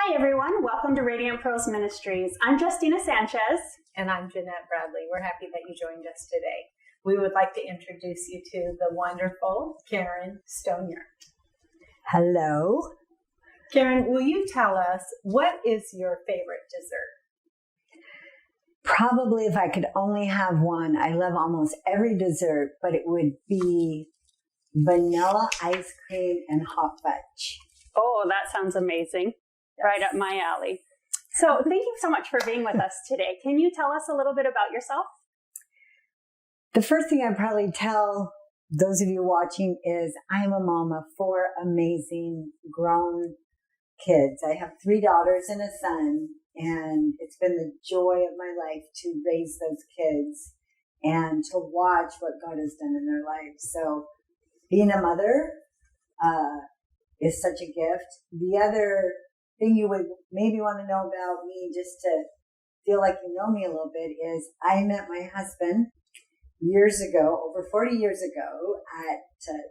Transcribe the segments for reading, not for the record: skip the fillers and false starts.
Hi, everyone. Welcome to Radiant Pearls Ministries. I'm Justina Sanchez. And I'm Jeanette Bradley. We're happy that you joined us today. We would like to introduce you to the wonderful Karen Stonier. Hello. Karen, will you tell us what is your favorite dessert? Probably if I could only have one, I love almost every dessert, but it would be vanilla ice cream and hot fudge. Oh, that sounds amazing. Right up my alley. So thank you so much for being with us today. Can you tell us a little bit about yourself? The first thing I'd probably tell those of you watching is I'm a mom of 4 amazing grown kids. I have 3 daughters and a son, and it's been the joy of my life to raise those kids and to watch what God has done in their lives. So being a mother is such a gift. The other thing you would maybe want to know about me, just to feel like you know me a little bit, is I met my husband years ago, over 40 years ago, at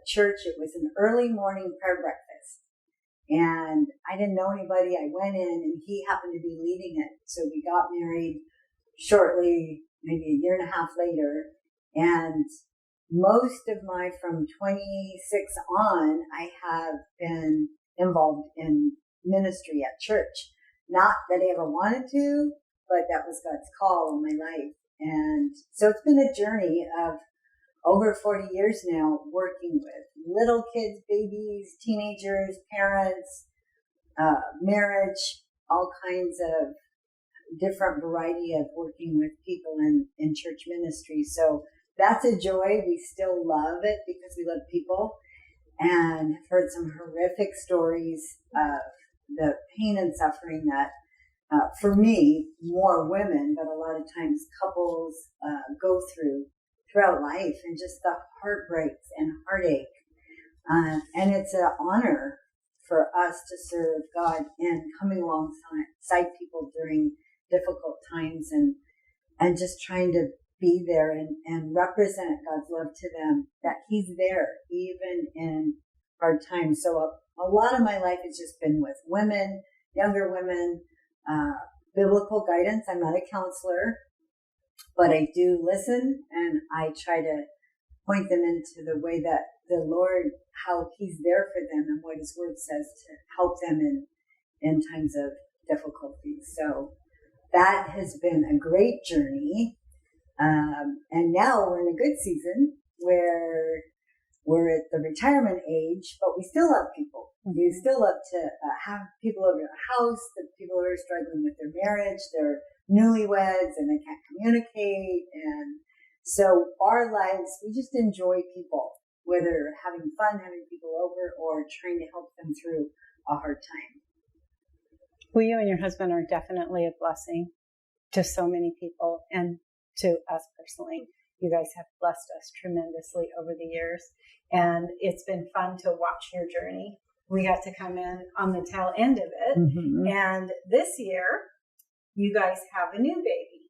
church. It was an early morning prayer breakfast. And I didn't know anybody. I went in and he happened to be leading it. So we got married shortly, maybe a year and a half later. And most of from 26 on, I have been involved in ministry at church. Not that I ever wanted to, but that was God's call in my life. And so it's been a journey of over 40 years now, working with little kids, babies, teenagers, parents, marriage, all kinds of different variety of working with people in church ministry. So that's a joy. We still love it because we love people, and have heard some horrific stories of the pain and suffering that, for me, more women, but a lot of times couples go throughout life, and just the heartbreaks and heartache. And it's an honor for us to serve God and coming alongside people during difficult times, and just trying to be there and represent God's love to them, that He's there even in hard times. So a lot of my life has just been with women, younger women, biblical guidance. I'm not a counselor, but I do listen, and I try to point them into the way that the Lord, how He's there for them and what His Word says to help them in times of difficulty. So that has been a great journey. And now we're in a good season where we're at the retirement age, but we still love people. We still love to have people over our house, the people who are struggling with their marriage, they're newlyweds and they can't communicate. And so our lives, we just enjoy people, whether having fun, having people over, or trying to help them through a hard time. Well, you and your husband are definitely a blessing to so many people and to us personally. You guys have blessed us tremendously over the years, and it's been fun to watch your journey. We got to come in on the tail end of it, and this year, you guys have a new baby.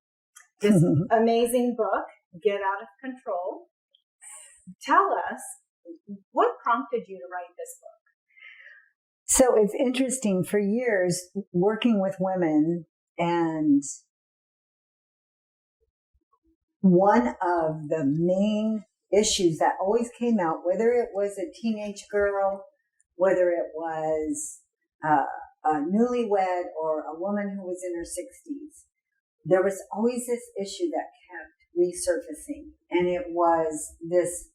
This amazing book, Get Out of Control. Tell us, what prompted you to write this book? So it's interesting. For years, working with women, and one of the main issues that always came out, whether it was a teenage girl, whether it was a newlywed or a woman who was in her 60s, there was always this issue that kept resurfacing. And it was this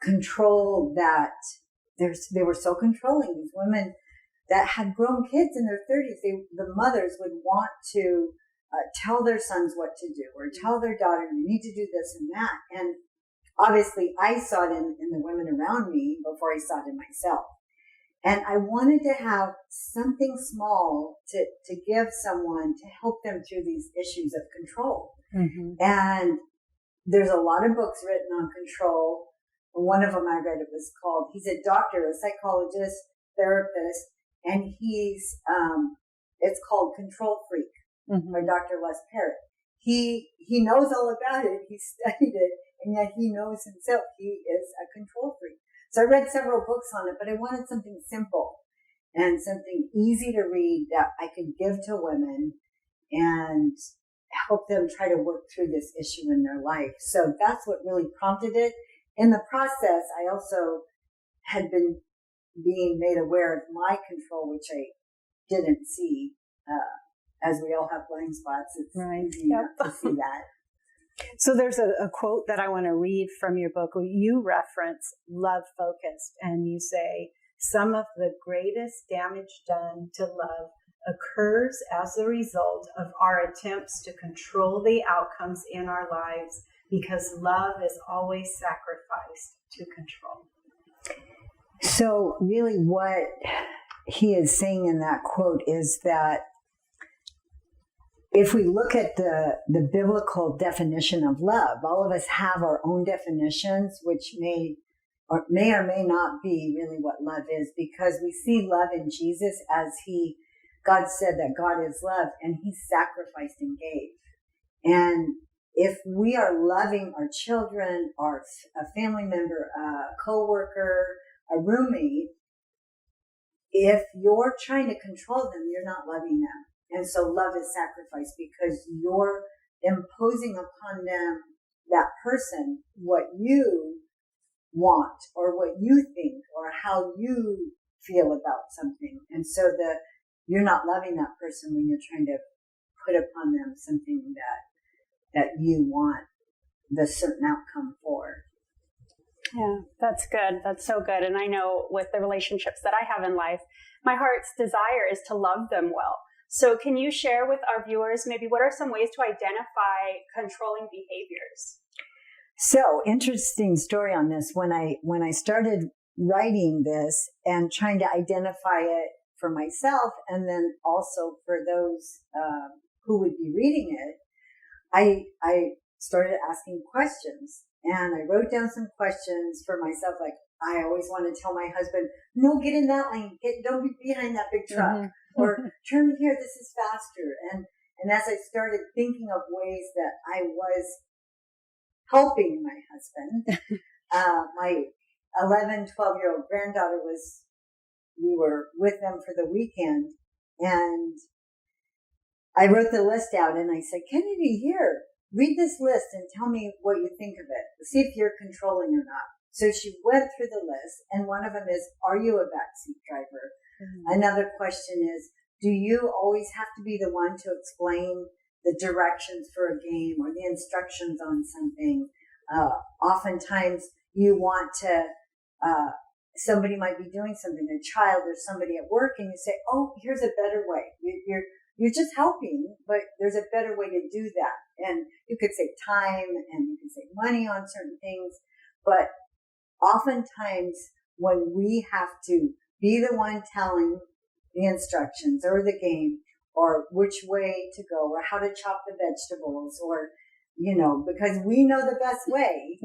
control that they were so controlling. These women that had grown kids in their 30s, the mothers would want to tell their sons what to do, or tell their daughter, you need to do this and that. And obviously I saw it in the women around me before I saw it in myself. And I wanted to have something small to give someone to help them through these issues of control. And there's a lot of books written on control. One of them I read, it was called, he's a doctor, a psychologist, therapist, and it's called Control Freak by Dr. Les Parrott. He knows all about it. He studied it, and yet he knows himself he is a control freak. So I read several books on it, but I wanted something simple. and something easy to read that I could give to women and help them try to work through this issue in their life. So that's what really prompted it. In the process, I also had been being made aware of my control, which I didn't see. As we all have blind spots, it's easy not to see that. So there's a quote that I want to read from your book. You reference love focused, and you say, some of the greatest damage done to love occurs as a result of our attempts to control the outcomes in our lives, because love is always sacrificed to control. So really what he is saying in that quote is that if we look at the biblical definition of love, all of us have our own definitions, which may or may not be really what love is, because we see love in Jesus as God said that God is love, and he sacrificed and gave. And if we are loving our children, or a family member, a coworker, a roommate, if you're trying to control them, you're not loving them. And so love is sacrifice, because you're imposing upon them, that person, what you want or what you think or how you feel about something. And so you're not loving that person when you're trying to put upon them something that you want the certain outcome for. Yeah, that's good. That's so good. And I know with the relationships that I have in life, my heart's desire is to love them well. So can you share with our viewers maybe what are some ways to identify controlling behaviors? So, interesting story on this. When I started writing this and trying to identify it for myself, and then also for those who would be reading it, I started asking questions. And I wrote down some questions for myself, like, I always want to tell my husband, no, get in that lane. Don't be behind that big truck. Mm-hmm. Or turn here, this is faster. And as I started thinking of ways that I was helping my husband, my 11, 12-year-old granddaughter we were with them for the weekend. And I wrote the list out and I said, Kennedy, here, read this list and tell me what you think of it. See if you're controlling or not. So she went through the list, and one of them is, are you a backseat driver? Mm-hmm. Another question is, do you always have to be the one to explain the directions for a game or the instructions on something? Oftentimes you want to, somebody might be doing something, a child or somebody at work, and you say, oh, here's a better way. You're just helping, but there's a better way to do that. And you could save time and you could save money on certain things. But oftentimes when we have to be the one telling the instructions or the game or which way to go or how to chop the vegetables or, because we know the best way,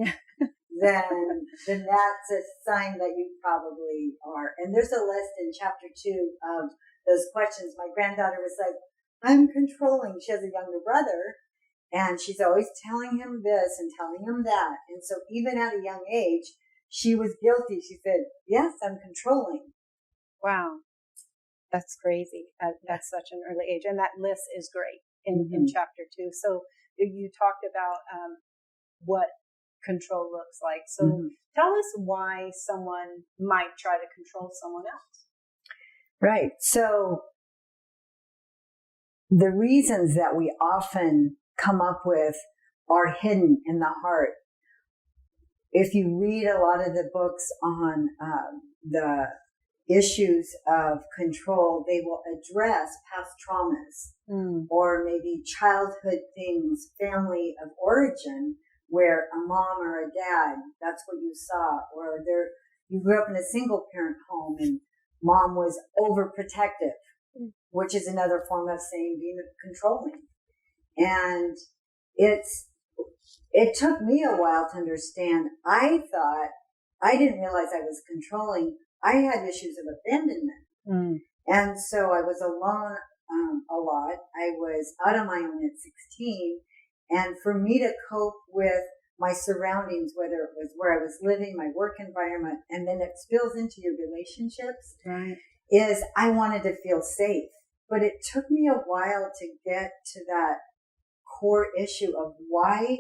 then that's a sign that you probably are. And there's a list in chapter 2 of those questions. My granddaughter was like, I'm controlling. She has a younger brother, and she's always telling him this and telling him that. And so even at a young age, she was guilty. She said, yes, I'm controlling. Wow. That's crazy. That's such an early age. And that list is great in chapter 2. So you talked about what control looks like. So tell us why someone might try to control someone else. Right. So the reasons that we often come up with are hidden in the heart. If you read a lot of the books on the issues of control, they will address past traumas or maybe childhood things, family of origin, where a mom or a dad, that's what you saw, or you grew up in a single parent home and mom was overprotective, which is another form of saying being controlling. And it took me a while to understand. I didn't realize I was controlling. I had issues of abandonment. And so I was alone a lot. I was out on my own at 16. And for me to cope with my surroundings, whether it was where I was living, my work environment, and then it spills into your relationships. Right. is I wanted to feel safe. But it took me a while to get to that core issue of why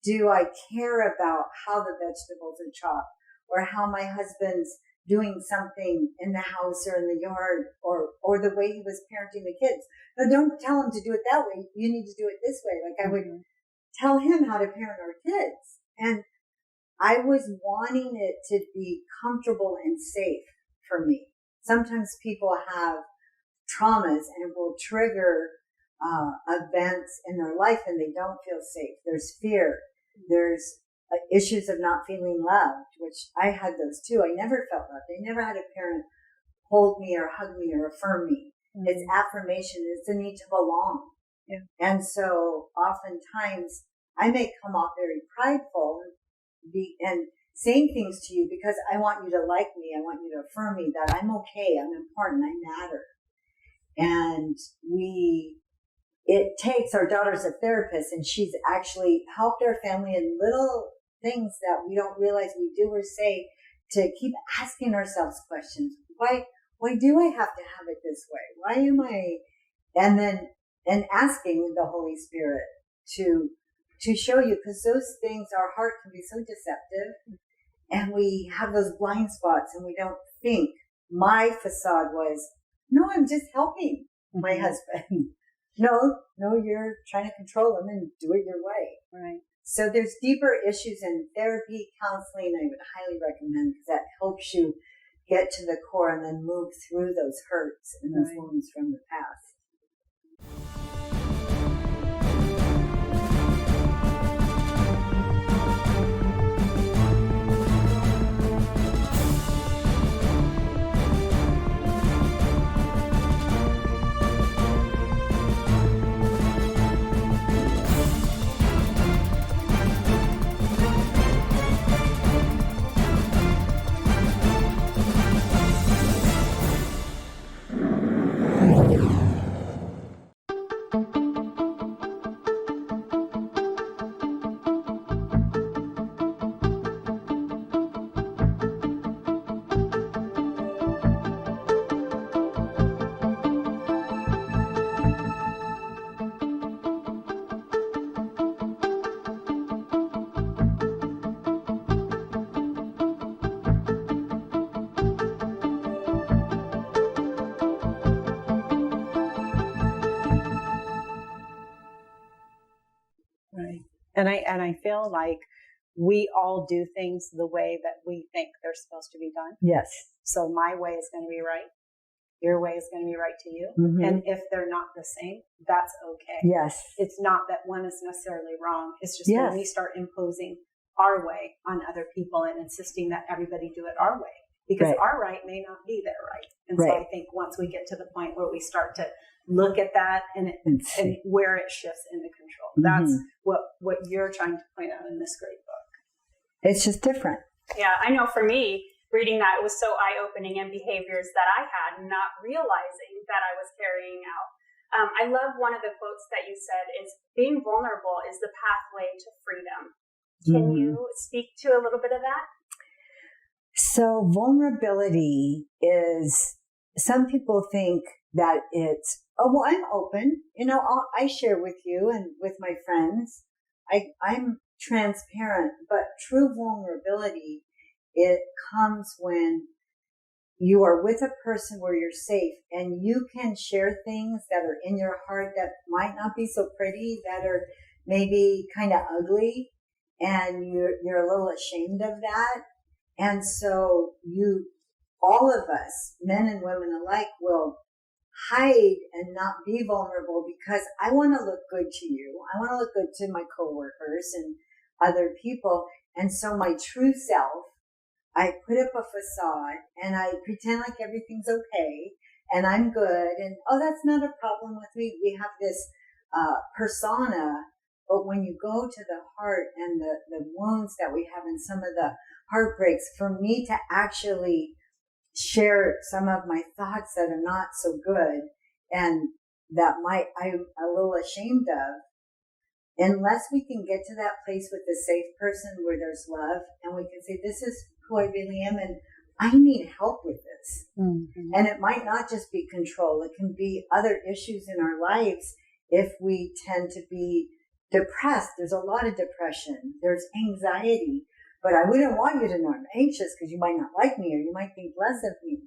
do I care about how the vegetables are chopped or how my husband's doing something in the house or in the yard or the way he was parenting the kids. Now, don't tell him to do it that way. You need to do it this way. Like I would tell him how to parent our kids. And I was wanting it to be comfortable and safe for me. Sometimes people have traumas and it will trigger events in their life and they don't feel safe. There's fear. There's issues of not feeling loved, which I had those too. I never felt loved. I never had a parent hold me or hug me or affirm me. Mm-hmm. It's affirmation. It's the need to belong. Yeah. And so oftentimes I may come off very prideful and saying things to you because I want you to like me. I want you to affirm me that I'm okay. I'm important. I matter. And it takes, our daughter's a therapist and she's actually helped our family in little things that we don't realize we do or say to keep asking ourselves questions. Why do I have to have it this way? Why am I? And asking the Holy Spirit to show you, because those things, our heart can be so deceptive and we have those blind spots and we don't think. My facade was, no, I'm just helping my husband. No, you're trying to control him and do it your way. Right. So there's deeper issues in therapy, counseling. I would highly recommend because that helps you get to the core and then move through those hurts and those wounds from the past. And I feel like we all do things the way that we think they're supposed to be done. Yes. So my way is going to be right. Your way is going to be right to you. Mm-hmm. And if they're not the same, that's okay. Yes. It's not that one is necessarily wrong. It's just when we start imposing our way on other people and insisting that everybody do it our way. Because our right may not be their right. And so I think once we get to the point where we start to look at that and where it shifts into control. That's what you're trying to point out in this great book. It's just different. Yeah, I know for me, reading that, it was so eye-opening in behaviors that I had, not realizing that I was carrying out. I love one of the quotes that you said is, being vulnerable is the pathway to freedom. Can you speak to a little bit of that? So vulnerability is, some people think that it's, oh, well, I'm open. I share with you and with my friends. I'm transparent, but true vulnerability, it comes when you are with a person where you're safe and you can share things that are in your heart that might not be so pretty, that are maybe kind of ugly, and you're a little ashamed of that. And so all of us, men and women alike, will hide and not be vulnerable because I want to look good to you. I want to look good to my coworkers and other people. And so my true self, I put up a facade and I pretend like everything's okay and I'm good. And, oh, that's not a problem with me. We have this persona. But when you go to the heart and the wounds that we have and some of the heartbreaks, for me to actually share some of my thoughts that are not so good and that I'm a little ashamed of, unless we can get to that place with the safe person where there's love and we can say, this is who I really am, and I need help with this. Mm-hmm. And it might not just be control. It can be other issues in our lives. If we tend to be depressed, there's a lot of depression. There's anxiety. But I wouldn't want you to know I'm anxious because you might not like me or you might think less of me.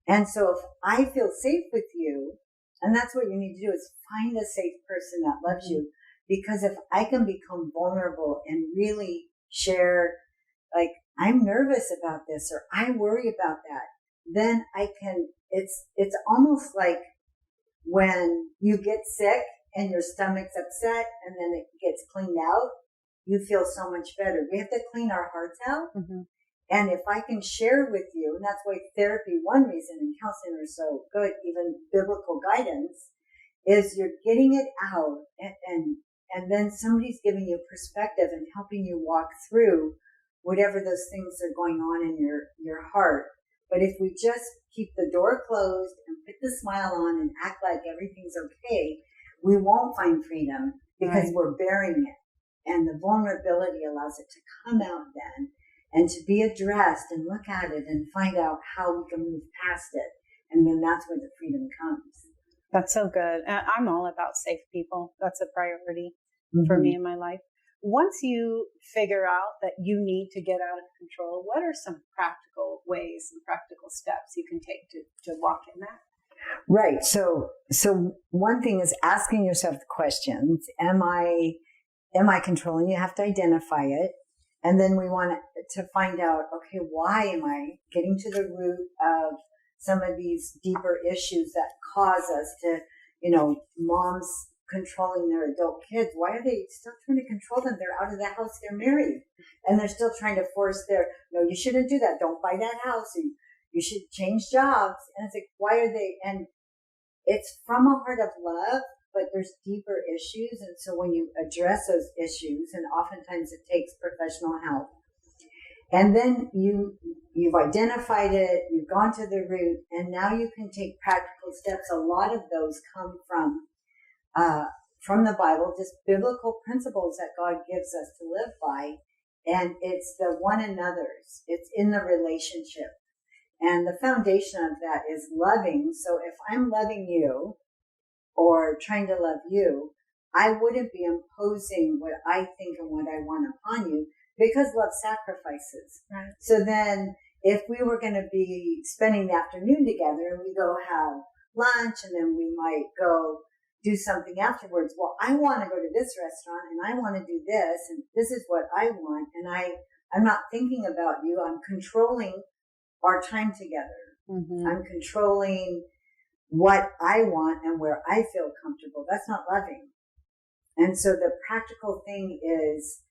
And so if I feel safe with you, and that's what you need to do, is find a safe person that loves you. Because if I can become vulnerable and really share, like, I'm nervous about this or I worry about that, then I can, it's almost like when you get sick and your stomach's upset and then it gets cleaned out, you feel so much better. We have to clean our hearts out. Mm-hmm. And if I can share with you, and that's why therapy, one reason, and counseling are so good, even biblical guidance, is you're getting it out and then somebody's giving you perspective and helping you walk through whatever those things are going on in your heart. But if we just keep the door closed and put the smile on and act like everything's okay, we won't find freedom because we're bearing it. And the vulnerability allows it to come out then and to be addressed and look at it and find out how we can move past it. And then that's where the freedom comes. That's so good. I'm all about safe people. That's a priority for Mm-hmm. me in my life. Once you figure out that you need to get out of control, what are some practical ways and practical steps you can take to walk in that? Right. So one thing is asking yourself the questions. Am I controlling? You have to identify it. And then we want to find out, okay, why am I getting to the root of some of these deeper issues that cause us to, moms controlling their adult kids. Why are they still trying to control them? They're out of the house, they're married, and they're still trying to force no, you shouldn't do that. Don't buy that house. Or you should change jobs. And it's like, why are they? And it's from a heart of love, but there's deeper issues. And so when you address those issues, and oftentimes it takes professional help, and then you've identified it, you've gone to the root, and now you can take practical steps. A lot of those come from the Bible, just biblical principles that God gives us to live by. And it's the one another's. It's in the relationship. And the foundation of that is loving. So if I'm loving you or trying to love you, I wouldn't be imposing what I think and what I want upon you, because love sacrifices. Right. So then if we were going to be spending the afternoon together and we go have lunch and then we might go do something afterwards. Well, I want to go to this restaurant and I want to do this and this is what I want. And I'm not thinking about you. I'm controlling our time together. Mm-hmm. I'm controlling what I want and where I feel comfortable. That's not loving. And so the practical thing is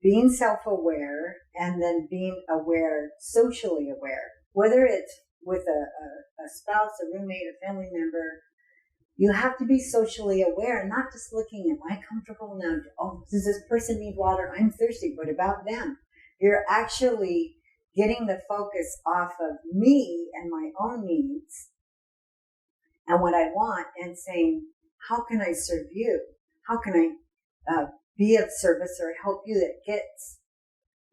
being self-aware and then being aware, socially aware, whether it's with a spouse, a roommate, a family member. You have to be socially aware and not just looking, am I comfortable now? Oh, does this person need water? I'm thirsty. What about them? You're actually getting the focus off of me and my own needs and what I want and saying, how can I serve you? How can I be of service or help you? That gets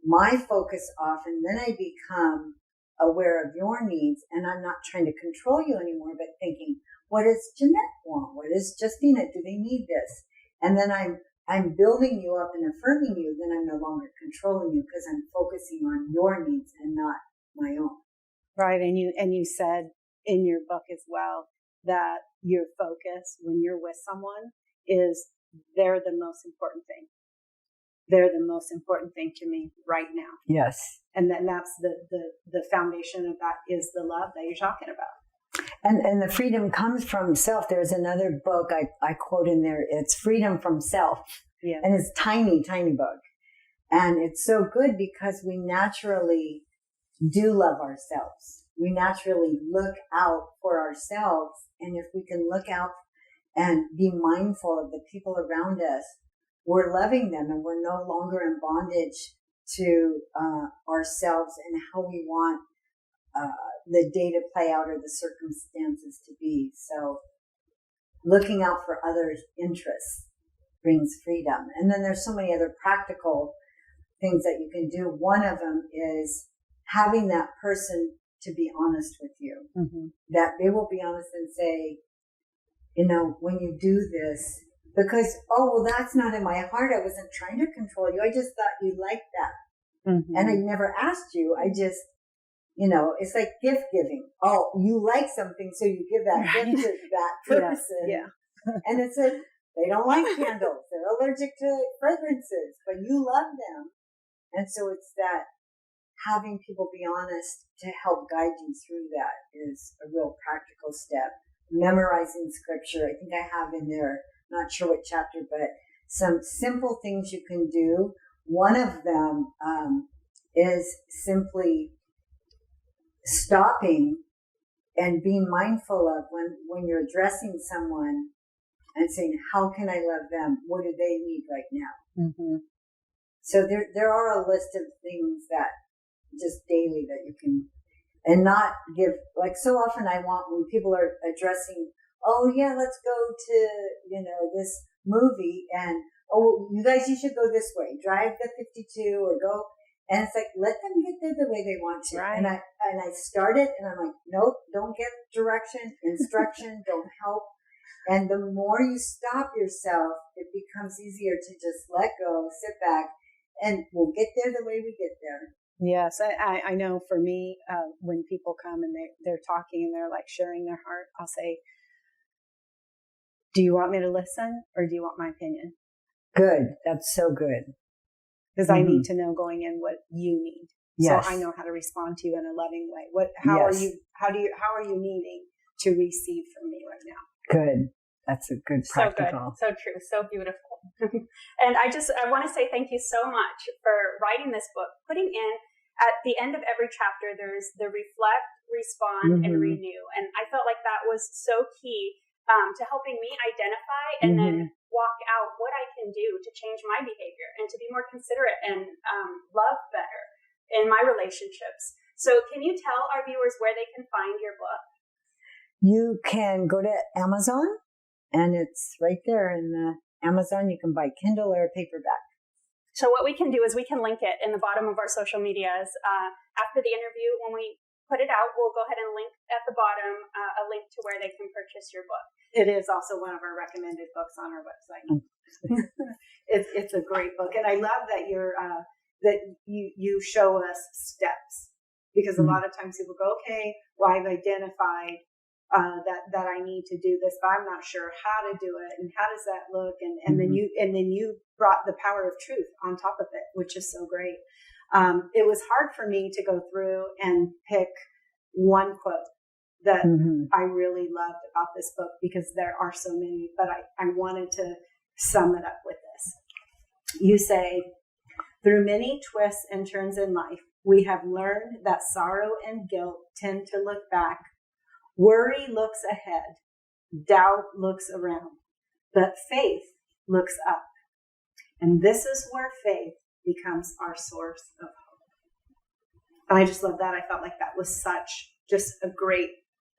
my focus off, and then I become aware of your needs, and I'm not trying to control you anymore, but thinking, what does Jeanette want? What does Justina? Do they need this? And then I'm building you up and affirming you. Then I'm no longer controlling you because I'm focusing on your needs and not my own. Right. And you said in your book as well that your focus when you're with someone is they're the most important thing. They're the most important thing to me right now. Yes. And then that's the foundation of that is the love that you're talking about. And the freedom comes from self. There's another book I quote in there. It's Freedom from Self. Yeah. And it's tiny, tiny book. And it's so good because we naturally do love ourselves. We naturally look out for ourselves. And if we can look out and be mindful of the people around us, we're loving them and we're no longer in bondage to ourselves and how we want the day to play out or the circumstances to be. So looking out for others' interests brings freedom. And then there's so many other practical things that you can do. One of them is having that person to be honest with you, that they will be honest and say, when you do this, because, that's not in my heart. I wasn't trying to control you. I just thought you liked that. And I never asked you. I just, it's like gift giving. Oh, you like something, so you give that gift to that person. Yeah. And it's like, they don't like candles. They're allergic to fragrances, but you love them. And so it's that having people be honest to help guide you through that is a real practical step. Memorizing scripture. I think I have in there, not sure what chapter, but some simple things you can do. One of them is simply stopping and being mindful of when you're addressing someone and saying, how can I love them? What do they need right now? So there are a list of things that just daily that you can, and not give, like so often I want when people are addressing, let's go to, this movie and, you guys, you should go this way, drive the 52 or go. And it's like, let them get there the way they want to. Right. And I started and I'm like, nope, don't get direction, instruction, don't help. And the more you stop yourself, it becomes easier to just let go, sit back, and we'll get there the way we get there. Yes, I know for me, when people come and they're talking and they're like sharing their heart, I'll say, do you want me to listen or do you want my opinion? Good. That's so good. Because I need to know going in what you need. Yes. So I know how to respond to you in a loving way. How are you needing to receive from me right now? Good. That's a good practical. So good. So true. So beautiful. And I want to say thank you so much for writing this book, putting in at the end of every chapter, there's the reflect, respond, and renew. And I felt like that was so key to helping me identify and then walk out what I can do to change my behavior and to be more considerate and love better in my relationships. So can you tell our viewers where they can find your book? You can go to Amazon, and it's right there in Amazon. You can buy Kindle or paperback. So what we can do is we can link it in the bottom of our social medias. After the interview, when we put it out, we'll go ahead and link at the bottom a link to where they can purchase your book. It is also one of our recommended books on our website. It's a great book, and I love that you show us steps, because a lot of times people go, okay, well, I've identified that I need to do this, but I'm not sure how to do it, and how does that look, and then you brought the power of truth on top of it, which is so great. It was hard for me to go through and pick one quote that I really loved about this book, because there are so many, but I wanted to sum it up with this. You say, through many twists and turns in life, we have learned that sorrow and guilt tend to look back. Worry looks ahead. Doubt looks around. But faith looks up. And this is where faith becomes our source of hope. And I just love that. I felt like that was such just a great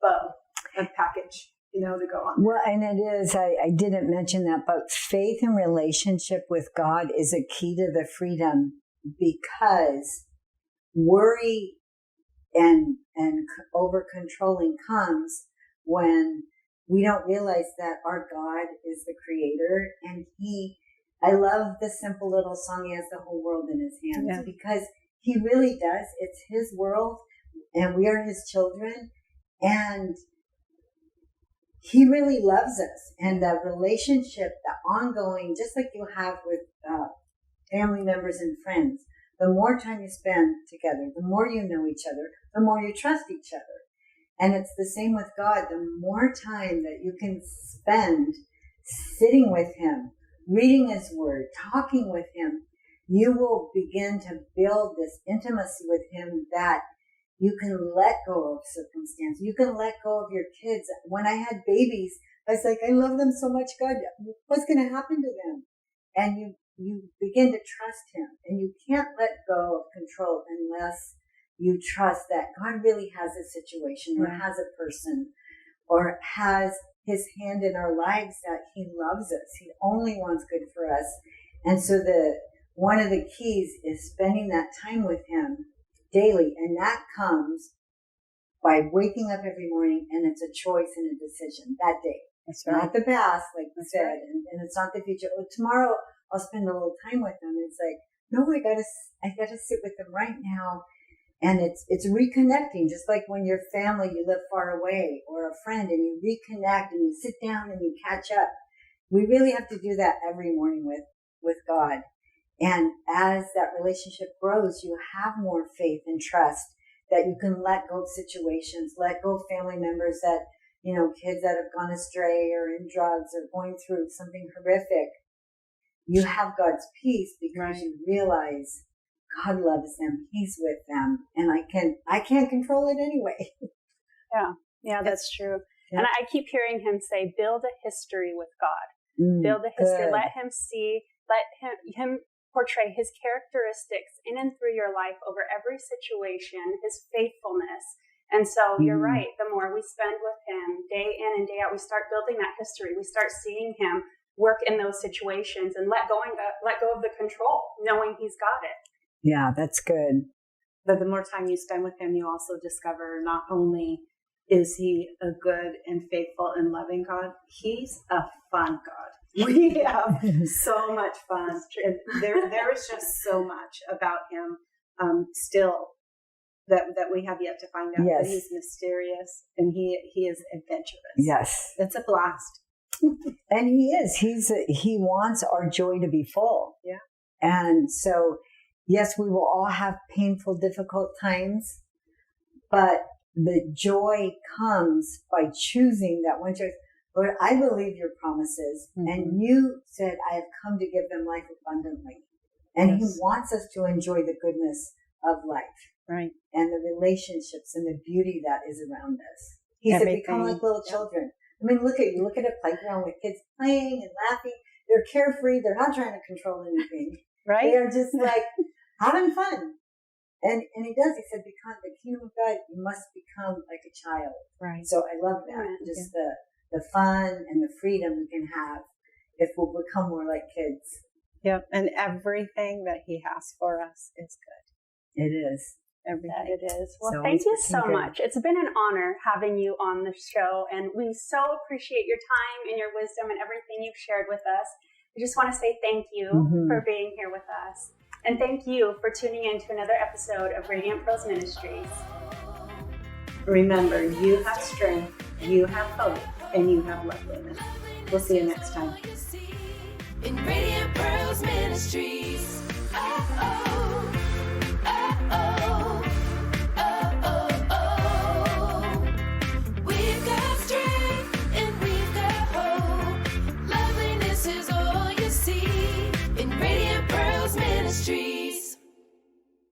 bow and package, to go on. Well, and it is, I didn't mention that, but faith and relationship with God is a key to the freedom, because worry and over controlling comes when we don't realize that our God is the creator, and I love the simple little song, he has the whole world in his hands, because he really does. It's his world and we are his children, and he really loves us. And the relationship, the ongoing, just like you have with family members and friends, the more time you spend together, the more you know each other, the more you trust each other. And it's the same with God. The more time that you can spend sitting with him, reading his word, talking with him, you will begin to build this intimacy with him that you can let go of circumstance. You can let go of your kids. When I had babies, I was like, I love them so much, God. What's going to happen to them? And you begin to trust him, and you can't let go of control unless you trust that God really has a situation, or has a person, or has his hand in our lives, that he loves us. He only wants good for us. And so one of the keys is spending that time with him daily. And that comes by waking up every morning, and it's a choice and a decision that day. That's right. Not the past, like you said, right. and it's not the future. Oh, tomorrow I'll spend a little time with them. And it's like, no, I gotta sit with them right now. And it's reconnecting, just like when your family, you live far away, or a friend, and you reconnect and you sit down and you catch up. We really have to do that every morning with God. And as that relationship grows, you have more faith and trust that you can let go of situations, let go of family members that, kids that have gone astray or in drugs or going through something horrific. You have God's peace because you realize God loves them. He's with them. And I can't control it anyway. Yeah, that's true. Yeah. And I keep hearing him say, build a history with God. Build a history. Good. Let him portray his characteristics in and through your life over every situation, his faithfulness. And so you're right. The more we spend with him day in and day out, we start building that history. We start seeing him work in those situations and let go of the control, knowing he's got it. Yeah, that's good. But the more time you spend with him, you also discover not only is he a good and faithful and loving God, he's a fun God. We have so much fun. There is just so much about him still that we have yet to find out. Yes. That he's mysterious and he is adventurous. Yes. It's a blast. And he is. He wants our joy to be full. Yeah. And so, yes, we will all have painful, difficult times, but the joy comes by choosing that one choice. Lord, I believe your promises. And you said, I have come to give them life abundantly. And he wants us to enjoy the goodness of life. Right. And the relationships and the beauty that is around us. He said, become like little children. I mean, look at a playground with kids playing and laughing. They're carefree. They're not trying to control anything. Right. They are just like having fun. And he does. He said, become the kingdom of God. You must become like a child. Right. So I love that. Just the fun and the freedom we can have if we'll become more like kids. Yep. And everything that he has for us is good. It is. Everything. It is. Well, thank you so much. It's been an honor having you on the show, and we so appreciate your time and your wisdom and everything you've shared with us. I just want to say thank you for being here with us. And thank you for tuning in to another episode of Radiant Pearls Ministries. Remember, you have strength, you have hope, and you have loveliness. We'll see you next time. In Radiant Pearls Ministries. Oh, oh.